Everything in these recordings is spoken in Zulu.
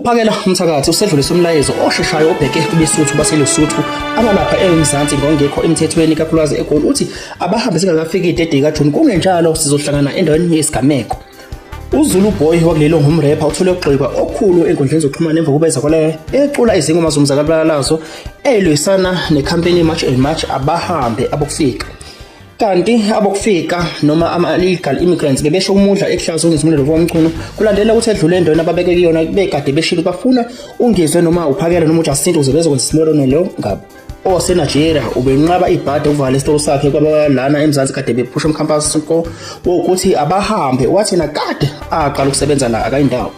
Uphakela umthakathi usedlulisa umlayezo osheshayo obheke kubeSuthu baseLesotho abalapha eMzansi ngongekho emthethweni kakhulukazi eGoli uthi abahambe singakafiki idede kaJune kungenjalo sizohlangana endaweni yesigameko. uZulu Boy wakulelo ngumrapper uthole ukugxekwa okukhulu enkundleni zokuxhumana emva kokubeza kwale ecula izingoma zomzakalalazo elwisana necampaign March and March abahambe abokufika. Kanti abokufika noma ama-illegal immigrants bebesho umudla ehlazo ngizimulelo womculo kulandela ukuthi edlule endaweni ababeke kuyona bekade beshilo bafuna ungizwe noma uphakela noma uJustin uze bezokwenza isimolelo lo ngabo oseNigeria ubenqaba ibhade uvala isitolo sakhe kwabalana eMzansi kade bephusha umkhampasi wokuthi abahambe wathi nakade aqala ukusebenza la akayindawo.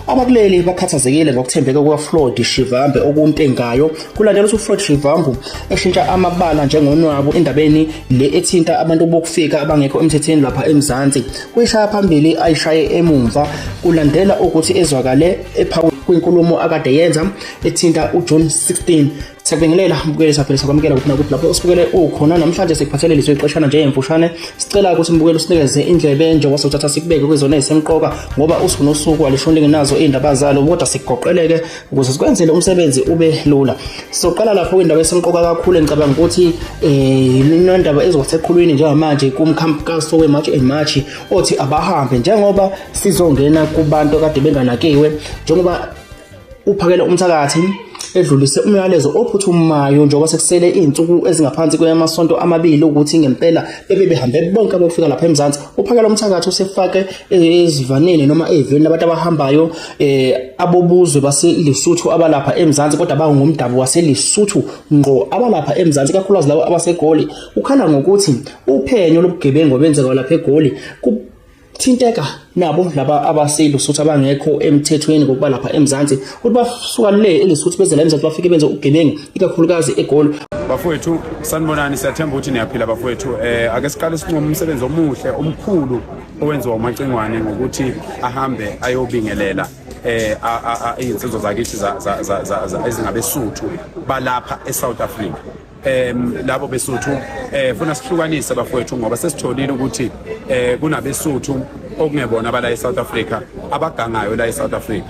Abakuleli bakhathazekile ngokuthembeka kwaFloyd Shivambu okuntengayo kulandela ukuthi uFloyd Shivambu eshintsha amabala njengonwabo endabeni le ethinta abantu bokufika abangekho emthethweni lapha eMzansi kuyishaya phambili ayishaye emumva kulandela ukuthi ezwakale ephakathi kwinkulumo akade yenza ethinta uJune 16. Sakubingelela mbukeli saphela sakwamukela ukuthi nakuthi lapho usibukele ukhona namhlanje sikuphathele liso ixeshana nje emfushane sicela ukuthi mbukeli usinikeze indlebe nje wasothatha sikubeke kwezona ezisemqoka ngoba usunosuku alishonile nazo indaba zalo kodwa sikugoqeleke ukuze sikwenzele umsebenzi ube lula. Sizoqala lapho kwindaba esemqoka kakhulu ngicabanga ukuthi indaba ezokuseqhulwini njengamanje kumkhankaso weMarch and March othi abahambe njengoba sizongena kubantu kade benganakiwe njengoba uphakela umthakathi edlulise umyalezo ophuthumayo njengoba sekusele izinsuku ezingaphansi kwemasonto amabili ukuthi ngempela bebehambe bonke abafika lapha eMzansi. Uphakela umthakathi usefake ezivaneni noma eveni abantu abahambayo abobuzwe baseLesotho abalapha eMzansi kodwa bangumdabu waseLesotho ngqo abalapha eMzansi kakhulukazi labo abaseGoli. Ukhala ngokuthi uphenyo lobugebengu obenzeka lapha eGoli thinteka nabo laba abaseLesotho abangekho emthethweni ngokuba lapha eMzansi ukuthi basuka le eLesotho beze la eMzansi bafike benze ugebengu ikakhulukazi eGoli. Bafowethu sanibonani siyathemba ukuthi niyaphila bafowethu. Ake siqale sinqobe umsebenzi omuhle omkhulu owenziwa uMacingwane ngokuthi ahambe ayobingelela izinsizwa zakithi ezingabeSuthu balapha eSouth Africa. Labo beSuthu funa sihlukanise bafowethu ngoba sesitholile ukuthi kunabeSuthu okungebona abala eSouth Africa abagangayo la eSouth Africa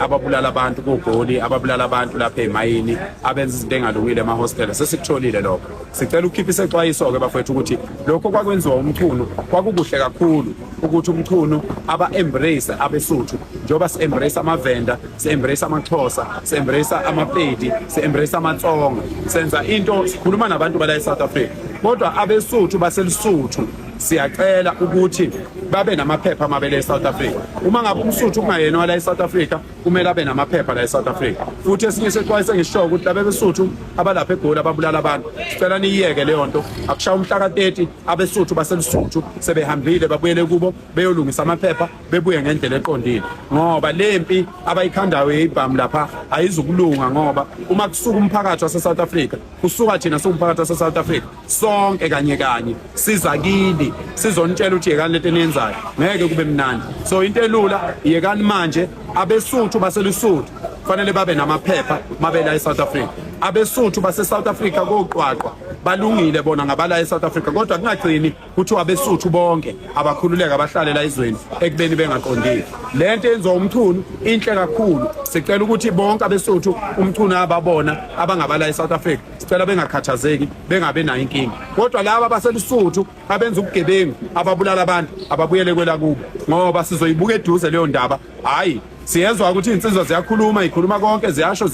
ababulala abantu kuGoli ababulala abantu lapha emayini abenza izinto engalungile emahostela sesikutholile lokho. Sicela ukukhipha isexwayiso ke bafowethu ukuthi lokho kwakwenziwa umchunu kwakukuhle kakhulu ukuthi umchunu aba-embrace abeSuthu njengoba si-embrace amavenda si-embrace amaXhosa si-embrace amaPedi si-embrace amaTsonga senza into sikhuluma nabantu bala eSouth Africa kodwa abeSuthu baseLesotho siyacela ukuthi babe namaphepha amabele eSouth Africa. Uma ngabe umSuthu kungayena wala eSouth Africa kumele abe namaphepha la eSouth Africa. Futhi esinye isexwayiso ngisho ukuthi labe beSuthu abalapha eGoli ababulala abantu sicela niyeke leyo nto akushaya umhla ka30 abeSuthu baseLesotho sebehambile babuyele kubo beyolungisa amaphepha bebuye ngendlela eqondile ngoba lempi abayikhandayo yibhamu lapha ayizukulunga ngoba uma kusuka umphakathi waseSouth Africa kusuka thina siwumphakathi waseSouth Africa sonke kanye kanye sizakini sizontshela ukuthi yekani lento enenzayo ngeke kube mnandi. So into elula yekani manje abeSuthu baseLesotho fanele babe namaphepha mabela eSouth Africa. abeSuthu baseSouth Africa koqwaqwa balungile bona ngabala eSouth Africa kodwa kungagcini ukuthi abeSuthu bonke abakhululeka abahlale la izweni ekubeni bengaqondile. Lento yenziwa umchunu inhle kakhulu. Sicela ukuthi bonke abeSuthu umchunu ababona abangabala eSouth Africa sicela bengakhathazeki bengabe nayo inkinga kodwa laba baseLesotho abenza ubugebengu ababulala abantu ababuyele kwela kubo ngoba sizoyibuka eduze leyo ndaba. Hayi siyezwa ukuthi insizwa ziyakhuluma ikhuluma konke ziyasho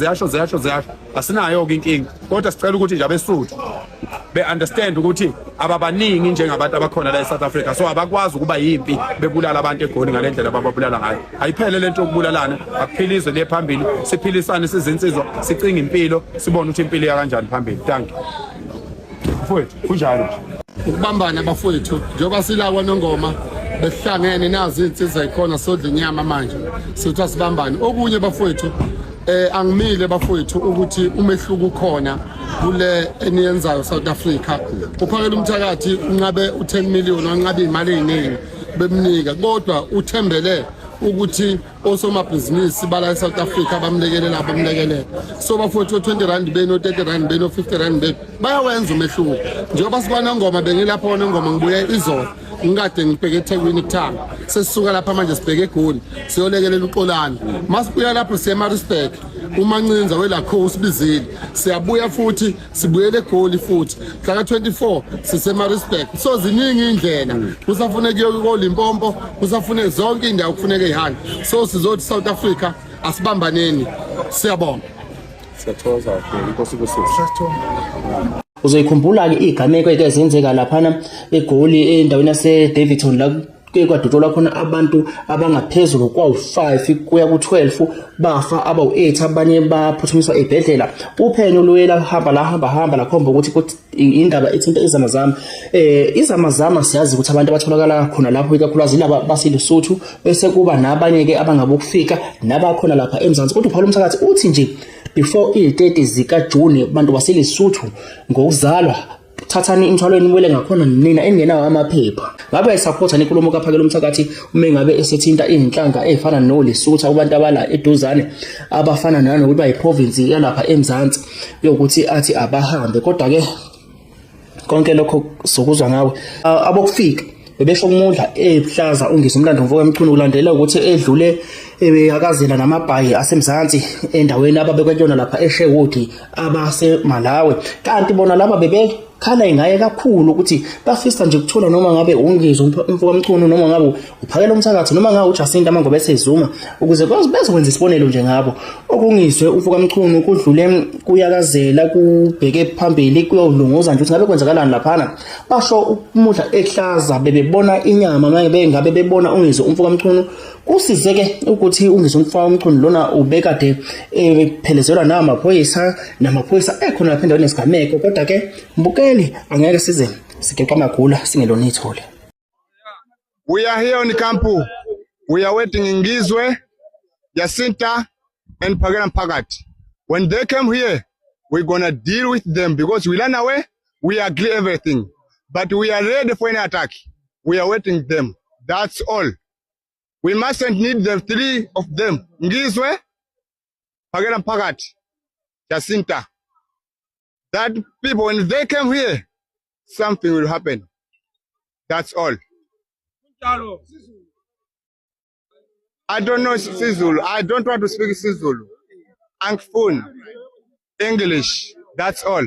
asinayo inkinga kodwa sicela ukuthi nje abeSuthu be-understand ukuthi ababaningi njengabantu abakhona la eSouth Africa so abakwazi ukuba yimpi bebulala abantu eGoli ngalendlela ababulala ngayo. Ayiphele lento yokubulalana akuphilizwe le phambili siphilisane sizinsizwa sicinga impilo sibone ukuthi impilo ya kanjani phambili. Thank you mfowethu kunjalo ukubambana bafowethu njengoba silakwa nongoma behlangene nazi insizwa ikhona sodla inyama manje sithi asibambane. Okunye bafowethu angimile bafowethu ukuthi umehluko ukhona kule eniyenzayo South Africa. Uphakela umthakathi unqabe u10 million wanqabe imali eziningi bemnika kodwa uthembele ukuthi osomabhizinisi bala eSouth Africa bamlekelela so bafowethu 20 rand beno 30 rand beno 50 rand beno bayawenza umehluko njengoba sibona ngoma bengilapha wona ngoma ngibuye izolo ngikade ngibheke eThekwini kuthanga sesisuka lapha manje sibheke eGoli siyolekelela uXolani masibuya lapho siye eMaritzburg uMancinza welakho usibizile siyabuya futhi sibuyele eGoli futhi mhla ka24 siseMaritzburg so ziningi indlela kusafuneka yoLimpompo kusafuneka zonke indawo kufuneka ehambe so sizothi South Africa asibambaneni siyabonga siyathokoza inkosi kusuku Uzoyikhumbula-ke igameko ezenzeka laphana eGoli endaweni yase Davidson la kwadutshulwa khona abantu abangaphezulu kwa5 kuya ku12 bafa abawu8 abanye baphuthumiswa ebhedlela uphenyo luyela hamba lakhomba ukuthi indaba ethinta izamazama izamazama siyazi ukuthi abantu abatholakala khona lapho ikakhulukazi laba baseLesotho bese kuba nabanye ke abangabokufika nabakhona lapha eMzansi kodwa uPaul Mthakathi uthi nje before i30 zika June abantu baseLesotho ngokuzalwa thathani imthwalo enibele ngakhona nina engenawo amaphepha ngabe ayisupporta nenkulumo kaPhakela Mthakathi uma ngabe esethinta izinhlanga ezifana noLesotho abantu abala eduzane abafana nanokuthi bayiprovince yalapha eMzansi yokuthi athi abahambe kodwa ke konke lokho sokuzwa ngawe abokufika bebesho kumudla ehlaza ungisa umlando mfoko emchunu kulandela ukuthi edlule akazela namabhayi aseMzansi endaweni ababekwetshona lapha eSherwood abase Malawi kanti bona laba khala ingaye kakhulu ukuthi bafisa nje ukuthola noma ngabe ungizwe umfoko omchunu noma ngabe uPhakela Mthakathi noma ngabe uJacinta Mangobe esezuma ukuze bezokwenza isibonelo nje ngabo okungizwe umfoko omchunu kudlule kuyakazela kubheke phambili kuyolunguza nje ukuthi ngabe kwenzakalani laphana basho umudla ehlaza bebebona inyama manje ngabe bebona ungizwe umfoko omchunu kusizeke ukuthi ungizwe umfoko omchunu lona ubekade ephelezelwa namaphoyisa ekhona lapha endaweni yesigameko kodwa ke angeke size sigeqa magula singelona ithole. We are here on Kampu. We are waiting in Ngizwe, Jacinta and Phakela Mthakathi. When they come here, we're gonna deal with them because we run away, we agree everything. But we are ready for an attack. We are waiting them. That's all. We mustn't need the three of them. Ngizwe, Phakela Mthakathi, Jacinta. That people, when they come here, something will happen. That's all. I don't know Sizulu. I don't want to speak Sizulu. Angfun, English. That's all.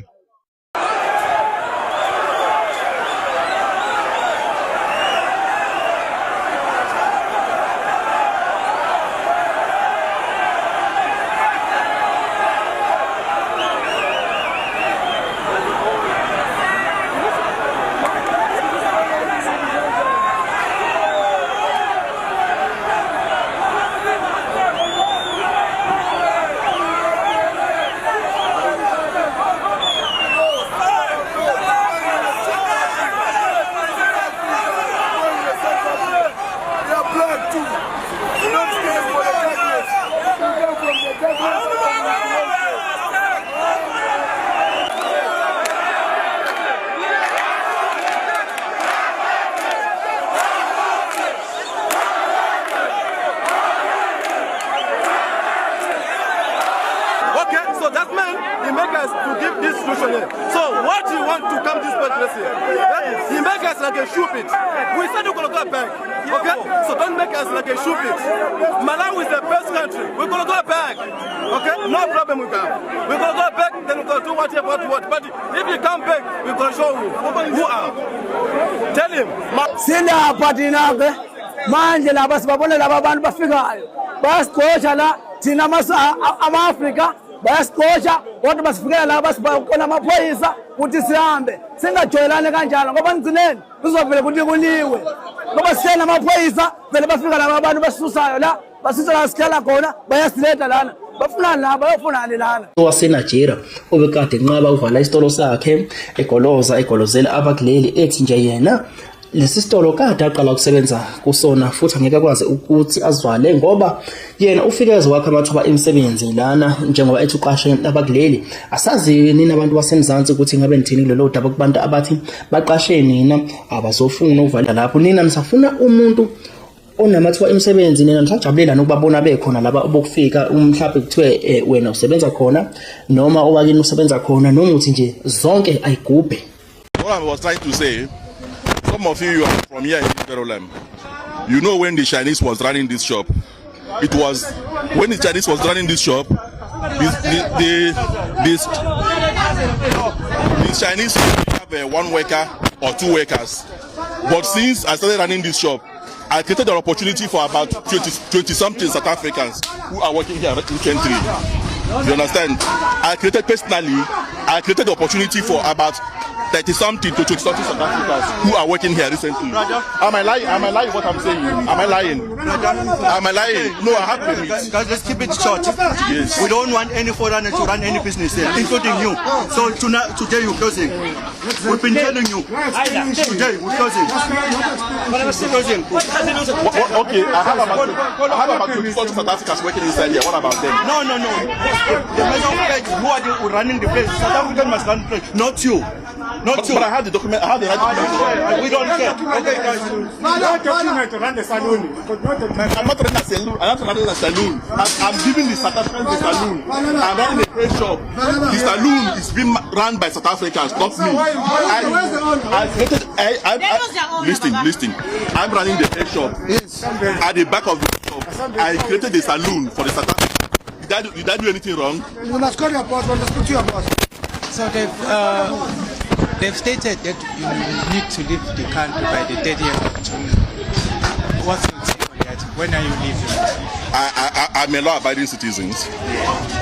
So that meant he make us to give this solution here. So what do you want to come this place here? He make us like a shoe pit. We said we're gonna go back. Okay? So don't make us like a shoe pit. Malawi is the best country. We're gonna go back. Okay? No problem with that. We're gonna go back, then we're gonna do whatever we want. But if you come back, we're gonna show you who are. Tell him. Sina patinake manje laba sibabona laba abantu bafikayo basigqosha la thina ama-Afrika bayasigqosha kodwa basifikela la basibona amaphoyisa ukuthi sihambe singajoyelane kanjalo ngoba ngcineni kuzovele ukuthi kuliwe ngoba siyena amaphoyisa vele bafika laba abantu basisusayo la basisusa la sikhala khona bayasileta lana bafuna la bayofunani lana waseNigeria obekade enqaba uvala isitolo sakhe egolozela abakuleli ethi nje yena lesi sitolo kade aqala ukusebenza kusona futhi angeke akwazi ukuthi azivale ngoba yena ufikeze wakhe amathuba emsebenzi lana njengoba ethi uqashe abakuleli asazi nina abantu baseMzansi ukuthi ngabe nithini kulelo daba kubantu abathi baqashe nina abazofuna ukuvala lapho nina nisafuna umuntu onamathiwa imisebenzi nina nisajabulela nokubabona bekhona laba obokufika mhlawumbe kuthiwe wena usebenza khona noma owakini usebenza khona noma uthi nje zonke ayigubhe. What I was trying to say, some of you are from here in Jerusalem. You know when the Chinese was running this shop. It was when the Chinese was running this shop. The Chinese have one worker or two workers. But since I started running this shop, I created an opportunity for about 20 something South Africans who are working here recently. You understand? I created the opportunity for about 30 something to 20 something South Africans who are working here recently. Am I lying what I'm saying? Am I lying? No, I have permits. Guys, let's keep it short. Yes. We don't want any foreigner to run any business here, including you. So today you're closing. We've been telling you. Today we're closing. Okay, I have about 20 South Africans working inside here. What about them? No. The measure of fact, who are running the place? South African must run the place, not you. But I have the document. I have the right document. We don't care. Okay, guys. document to run the saloon. I'm not running a saloon. I'm not running a saloon. I'm giving the South Africans the saloon. I'm running a trade shop. The saloon is being run by South Africans, not me. Listen. I'm running the trade shop. At the back of the shop, I created the saloon for the South Africans. Did I do anything wrong? You must call your boss. We must speak to your boss. So they've stated that you need to leave the country by the 30th of June. What's your take on that? When are you leaving? I'm a law-abiding citizen.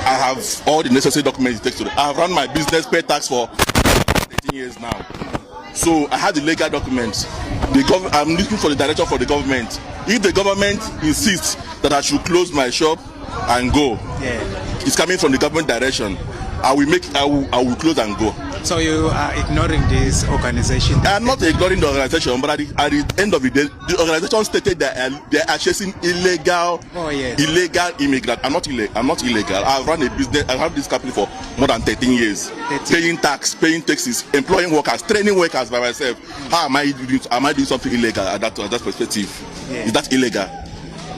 I have all the necessary documents it takes to. I have run my business, pay tax for 18 years now. So I have the legal documents. I'm looking for the direction for the government. If the government insists that I should close my shop and go, it's coming from the government direction. I will close and go. So you are ignoring this organization? I'm not ignoring the organization, but at the end of the day, the organization stated that they are chasing illegal immigrants. I'm not illegal. I've run a business. I have this company for more than 13 years, paying tax, paying taxes, employing workers, training workers by myself. How am I doing something illegal at that perspective? Yeah. Is that illegal?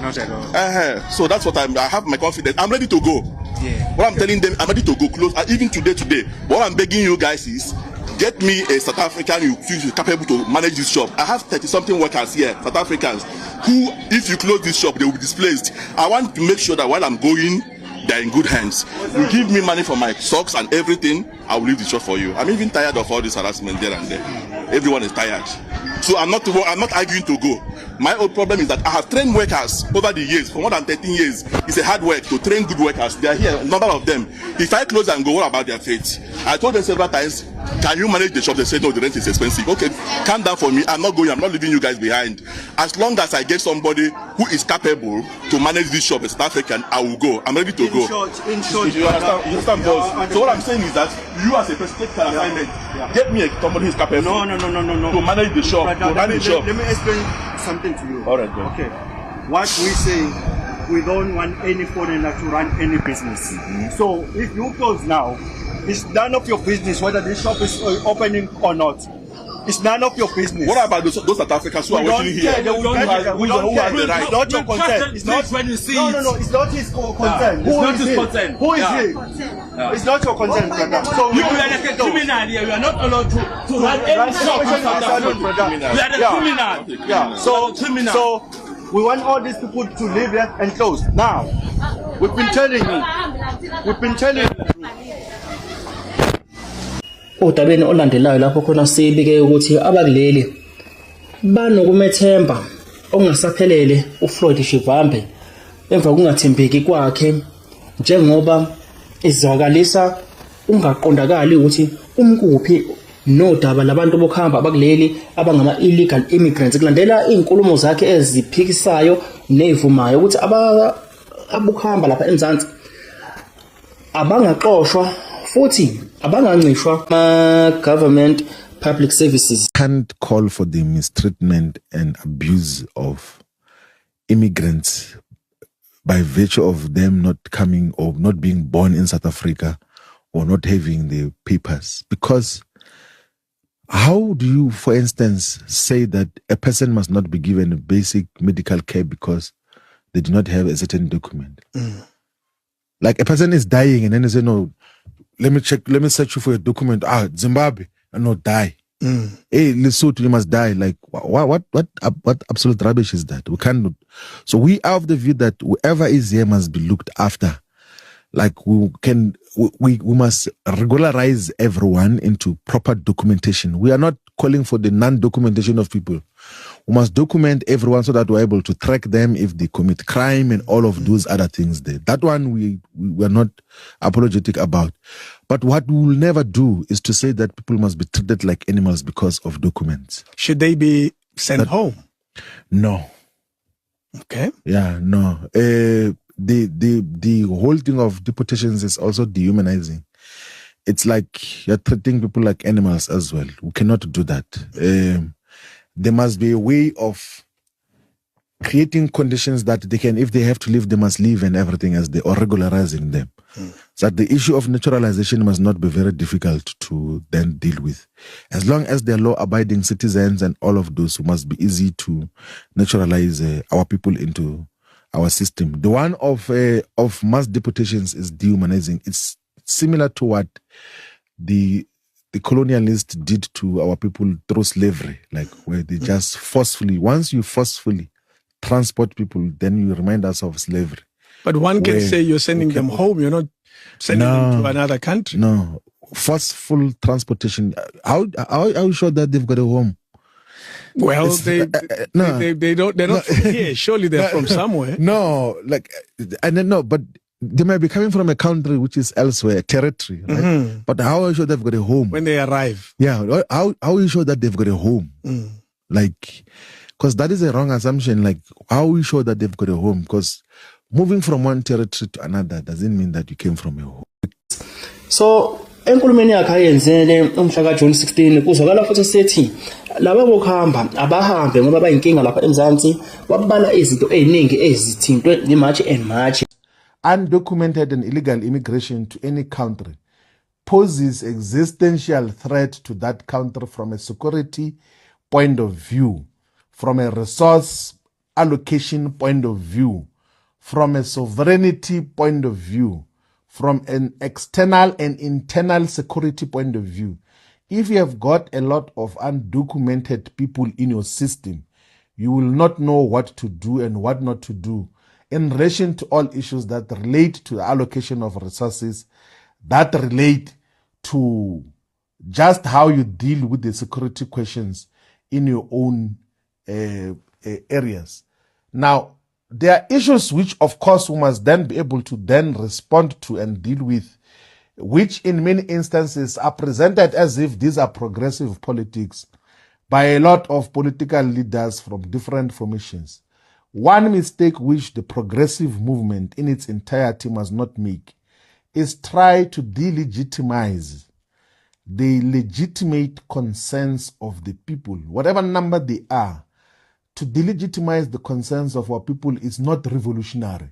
Not at all. So that's what I have my confidence. I'm ready to go. Yeah. What I'm telling them, I'm ready to go close. Even today. What I'm begging you guys is, get me a South African who is capable to manage this shop. I have 30-something workers here, South Africans, who, if you close this shop, they will be displaced. I want to make sure that while I'm going, they're in good hands. You give me money for my socks and everything, I will leave the shop for you. I'm even tired of all this harassment there and there. Everyone is tired. So I'm not arguing to go. My own problem is that I have trained workers over the years, for more than 13 years. It's a hard work to train good workers. They are here, a number of them. If I close and go, what about their fate? I told them several times, can you manage the shop? They said, no, the rent is expensive. Okay, calm down for me. I'm not going. I'm not leaving you guys behind. As long as I get somebody who is capable to manage this shop as South African, I will go. I'm ready to go. In short, you understand, boss? So what I'm saying is that you as a president can assignment, get me somebody who is capable to manage the shop, to run the shop. Let me explain something to you. All right, then. Okay. What we say, we don't want any foreigner to run any business. So if you close now, it's none of your business whether this shop is opening or not. It's none of your business. What about those South Africans who are working here? Who have the right? It's not your concern. It's not when you see No. It's not his concern. Who is his concern? Who is he? It's not your concern, brother. So you are like a criminal here. You are not allowed to run any shop in South Africa. You are a criminal. Yeah. So we want all these people to leave here and close. Now, we've been telling you. Udabeni olandelayo lapho khona sibike ukuthi abakuleli banokumethemba ongasaphelele uFloyd Shivambe emva kungathembeki kwakhe njengoba izwakalisa ungaqondakali ukuthi umkuphi nodaba labantu bokuhamba abakuleli abangama illegal immigrants kulandela izinkulumo zakhe eziphikisayo nezivumayo ukuthi abukhamba lapha eMzansi abangaxoshwa futhi abangancishwa government public services. Can't call for the mistreatment and abuse of immigrants by virtue of them not coming or not being born in South Africa or not having the papers, because How do you, for instance, say that a person must not be given basic medical care because they do not have a certain document? Like a person is dying and then they say, no, let me search you for a document. Zimbabwe, no, die. Hey, Lesotho, you must die. Like, what absolute rubbish is that? We cannot. So we are of the view that whoever is here must be looked after. Like we must regularize everyone into proper documentation. We are not calling for the non-documentation of people. We must document everyone so that we're able to track them if they commit crime and all of those other things there. That one we are not apologetic about. But what we will never do is to say that people must be treated like animals because of documents. Should they be sent home? No. Okay. Yeah, no. The whole thing of deportations is also dehumanizing. It's like you're treating people like animals as well. We cannot do that. There must be a way of creating conditions that they can, if they have to leave, they must leave and everything as they, or regularizing them. So that the issue of naturalization must not be very difficult to then deal with. As long as they're law-abiding citizens and all of those who must be easy to naturalize our people into our system. The one of mass deportations is dehumanizing. It's similar to what the colonialists did to our people through slavery, like where they just forcefully, once you forcefully transport people, then you remind us of slavery. But one can say you're sending them home, you're not sending them to another country. No, forceful transportation. How are you sure that they've got a home? Well, they're not from here. Surely they're from somewhere. No, but they might be coming from a country which is elsewhere, a territory, right? But how are you sure they've got a home? When they arrive. Yeah, how are you sure that they've got a home? Like, because that is a wrong assumption. Like, how are you sure that they've got a home? Because moving from one territory to another doesn't mean that you came from a home. So, enkulumeni yakhe ayenzele umhla ka June 16 kuzwakala futhi sethi laba bokuhamba abahambe ngoba bayinkinga lapha eMzansi wabala izinto eziningi ezithintwe neMarch and March. Undocumented and illegal immigration to any country poses existential threat to that country from a security point of view, from a resource allocation point of view, from a sovereignty point of view, from an external and internal security point of view. If you have got a lot of undocumented people in your system, you will not know what to do and what not to do in relation to all issues that relate to the allocation of resources, that relate to just how you deal with the security questions in your own areas. Now, there are issues which, of course, we must then be able to then respond to and deal with, which in many instances are presented as if these are progressive politics by a lot of political leaders from different formations. One mistake which the progressive movement in its entirety must not make is try to delegitimize the legitimate concerns of the people, whatever number they are. To delegitimize the concerns of our people is not revolutionary.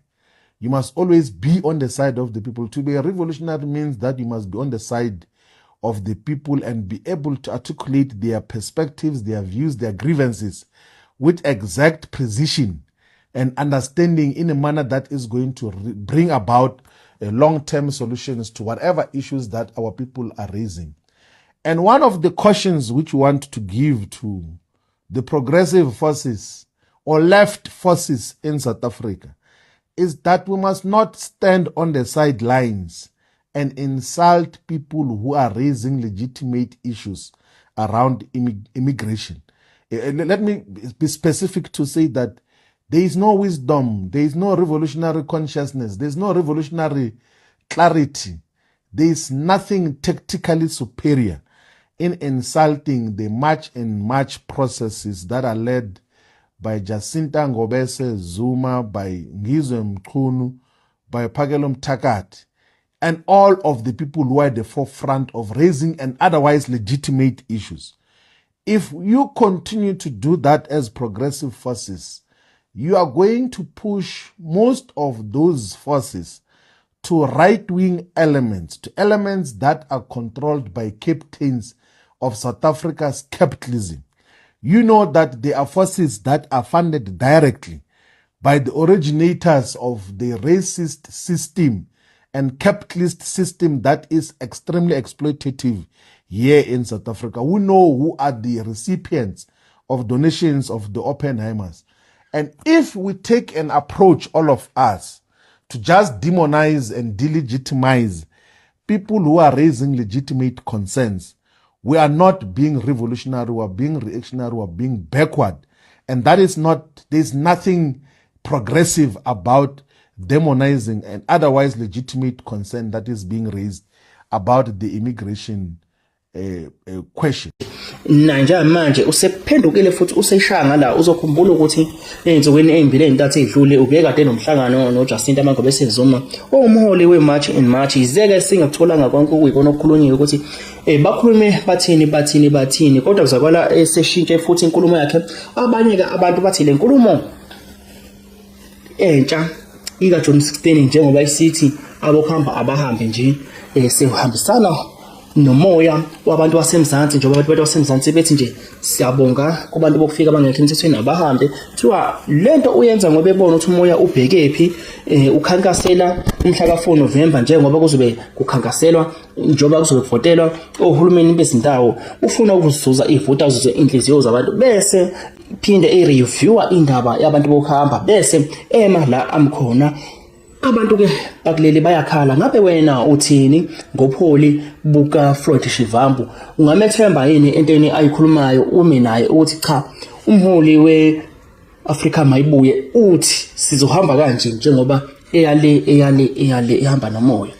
You must always be on the side of the people. To be a revolutionary means that you must be on the side of the people and be able to articulate their perspectives, their views, their grievances with exact precision and understanding in a manner that is going to bring about long-term solutions to whatever issues that our people are raising. And one of the cautions which we want to give to the progressive forces or left forces in South Africa is that we must not stand on the sidelines and insult people who are raising legitimate issues around immigration. Let me be specific to say that there is no wisdom, there is no revolutionary consciousness, there is no revolutionary clarity, there is nothing tactically superior in insulting the march and march processes that are led by Jacinta Ngobese Zuma, by Ngizwe Mchunu, by Phakelo Mthakathi, and all of the people who are at the forefront of raising and otherwise legitimate issues. If you continue to do that as progressive forces, you are going to push most of those forces to right-wing elements, to elements that are controlled by captains of South Africa's capitalism. You know that there are forces that are funded directly by the originators of the racist system and capitalist system that is extremely exploitative here in South Africa. We know who are the recipients of donations of the Oppenheimers. And if we take an approach, all of us, to just demonize and delegitimize people who are raising legitimate concerns, we are not being revolutionary, we are being reactionary, we are being backward. And that is not, there's nothing progressive about demonizing an otherwise legitimate concern that is being raised about the immigration question. Nanje manje usephendukile futhi useshanga la uzokhumbula ukuthi ensukwini ezimbili ezintathu ezidlule ubekade nomhlangano noJacinta Mangobe Sezuma omholi weMarch in March izeke singatholanga konke ukuyikona okukhulunyiwe ukuthi bakhulume bathini kodwa kuzakwala eseshintshe futhi inkulumo yakhe abanye ke abantu bathi le nkulumo entsha ika John 16 njengoba isithi abokuhamba abahambe nje sehambisana nomoya wabantu basemzansi njengoba abantu basemzansi bethi nje siyabonga kubantu bokufika bangekho emthethweni abahambe kuthiwa lento uyenza ngoba ebona ukuthi umoya ubhekephi ukhankasela umhla ka4 November njengoba kuzobe kukhankaselwa njengoba kuzobe kuvotelwa ohulumeni bezindawo ufuna ukuzuza ivota zuze inhliziyo zabantu bese phinde reviewer indaba yabantu bokuhamba bese ema la amkhona abantu ke bakuleli bayakhala ngabe wena uthini ngopholi buka Floyd Shivambu ungamethemba yini entweni ayikhulumayo ume naye uthi cha umholi weAfrica mayibuye uthi sizohamba kanje njengoba eyale ihamba nomoya